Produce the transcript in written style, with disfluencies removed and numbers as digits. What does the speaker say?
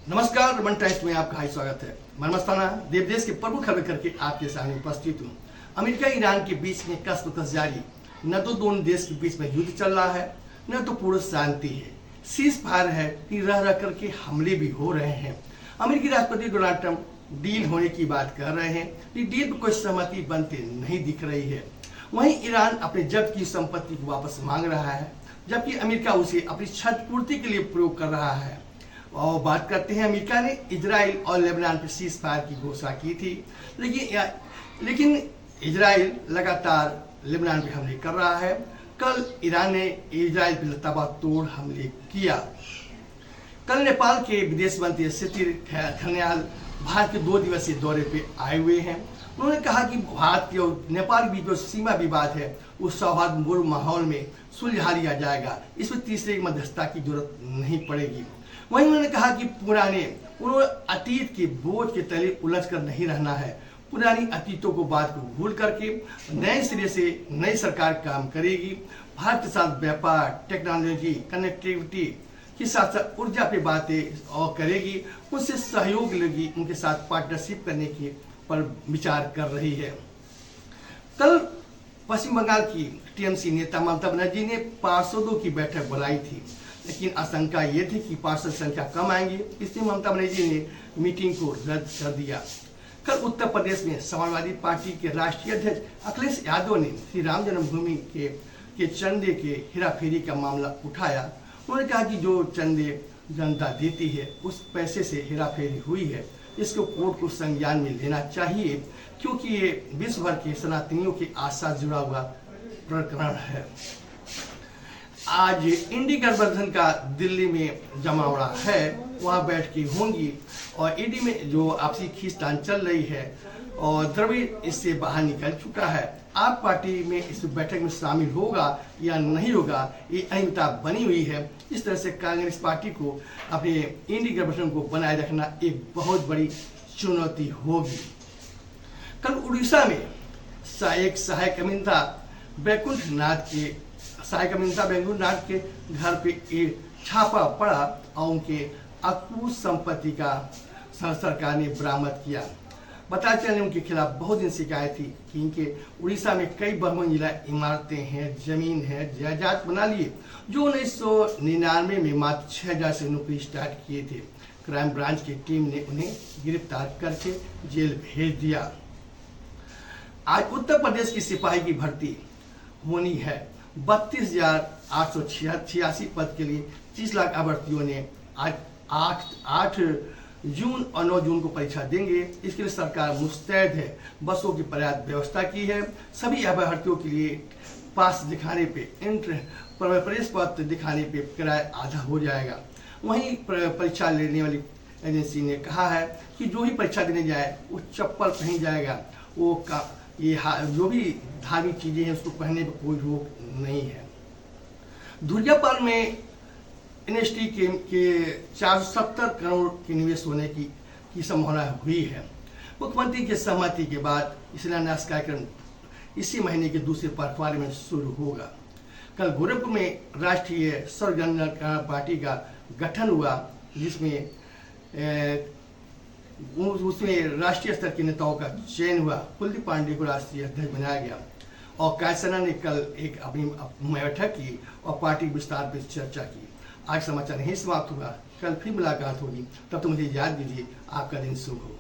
नमस्कार, रमन टाइम्स में आपका हाई स्वागत है। मैं मस्ताना देश के प्रमुख खबर करके आपके सामने उपस्थित हूँ। अमेरिका ईरान के बीच में कस जारी, न तो दोनों देश के बीच में युद्ध चल रहा है, न तो पूर्ण शांति है। सीज फायर है कि रह करके हमले भी हो रहे हैं। अमेरिकी राष्ट्रपति डोनाल्ड ट्रंप डील होने की बात कर रहे हैं, ये डील पर कोई सहमति बनते नहीं दिख रही है। वहीं ईरान अपने जब्त की संपत्ति को वापस मांग रहा है, जबकि अमेरिका उसे अपनी क्षतिपूर्ति के लिए प्रयोग कर रहा है। और बात करते हैं, अमेरिका ने इजराइल और लेबनान पर सीज फायर की घोषणा की थी, लेकिन इजराइल लगातार लेबनान पर हमले कर रहा है। कल ईरान ने इजराइल पर ताबड़तोड़ हमले किया। कल नेपाल के विदेश मंत्री सतीर खन्याल भारत के 2 दिवसीय दौरे पे आए हुए हैं। उन्होंने कहा कि भारत के और नेपाल के बीच जो सीमा विवाद है उस सौहार्दपूर्ण माहौल में सुलझा लिया जाएगा, इसमें तीसरे की मध्यस्थता की जरूरत नहीं पड़ेगी। वहीं उन्होंने कहा कि उन्होंने अतीत के बोझ के तले उलझ कर नहीं रहना है। पुरानी अतीतों को बात को भूल करके नए सिरे से नई सरकार काम करेगी। भारत के साथ व्यापार, टेक्नोलॉजी, कनेक्टिविटी के साथ साथ ऊर्जा पे बातें और करेगी, उनसे सहयोग लेगी, उनके साथ पार्टनरशिप करने की पर विचार कर रही है। कल पश्चिम बंगाल की टीएमसी नेता ममता बनर्जी ने पार्षदों की बैठक बुलाई थी, लेकिन आशंका ये थी कि पार्षद संख्या कम आएंगे, इसलिए ममता बनर्जी ने मीटिंग को रद्द कर दिया। कल उत्तर प्रदेश में समाजवादी पार्टी के राष्ट्रीय अध्यक्ष अखिलेश यादव ने श्री राम जन्मभूमि के चंदे के हेराफेरी का मामला उठाया। उन्होंने कहा कि जो चंदे जनता देती है उस पैसे से हेराफेरी हुई है, इसको कोर्ट को संज्ञान में लेना चाहिए, क्योंकि ये विश्व भर के सनातनियों के आस्था जुड़ा हुआ प्रकरण है। आज इंडी गठबंधन का दिल्ली में जमावड़ा है, वहाँ बैठकें होंगी और ईडी में जो आपसी खींचतान चल रही है और द्रविड़ इससे बाहर निकल चुका है। आप पार्टी में इस बैठक में शामिल होगा या नहीं होगा, ये अनिश्चितता बनी हुई है। इस तरह से कांग्रेस पार्टी को अपने इंडी गठबंधन को बनाए रखना एक बहुत बड़ी चुनौती होगी। कल उड़ीसा में एक सहायक अभियंता बैकुंठ नाथ के घर पे एक छापा पड़ा और उनके अकुत संपत्ति का सरकार ने बरामद किया। बताते चले उनके खिलाफ बहुत दिन शिकायत थी कि इनके उड़ीसा में कई बहुमंजिला इमारतें हैं, जमीन है, जायदाद बना लिए, जो 1999 में मात्र 6000 से नौकरी स्टार्ट किए थे। क्राइम ब्रांच की टीम ने उन्हें गिरफ्तार करके जेल भेज दिया। आज उत्तर प्रदेश की सिपाही की भर्ती होनी है। 32,886 पद के लिए 30 लाख अभ्यर्थियों ने आज 8 जून और 9 जून को परीक्षा देंगे। इसके लिए सरकार मुस्तैद है, बसों की पर्याप्त व्यवस्था की है। सभी अभ्यर्थियों के लिए पास दिखाने पे, प्रवेश पत्र दिखाने पे किराया आधा हो जाएगा। वहीं परीक्षा लेने वाली एजेंसी ने कहा है कि जो ही परीक्षा देने जाए वो चप्पल पहन जाएगा, जो भी धार्मिक चीजें हैं उसको पहनने पर कोई रोक नहीं है। धुरियापाल में एनएसटी के 470 करोड़ के निवेश होने की संभावना हुई है। मुख्यमंत्री की सहमति के बाद शिलान्यास कार्यक्रम इसी महीने के दूसरे पखवाड़े में शुरू होगा। कल गोरखपुर में राष्ट्रीय सर्वजन पार्टी का गठन हुआ, जिसमें राष्ट्रीय स्तर के नेताओं का चयन हुआ। कुलदीप पांडे को राष्ट्रीय अध्यक्ष बनाया गया और कायसेना ने कल एक अपनी बैठक की और पार्टी विस्तार पर चर्चा की। आज समाचार यहीं समाप्त हुआ, कल फिर मुलाकात होगी, तब तो मुझे याद दीजिए। आपका दिन शुभ हो।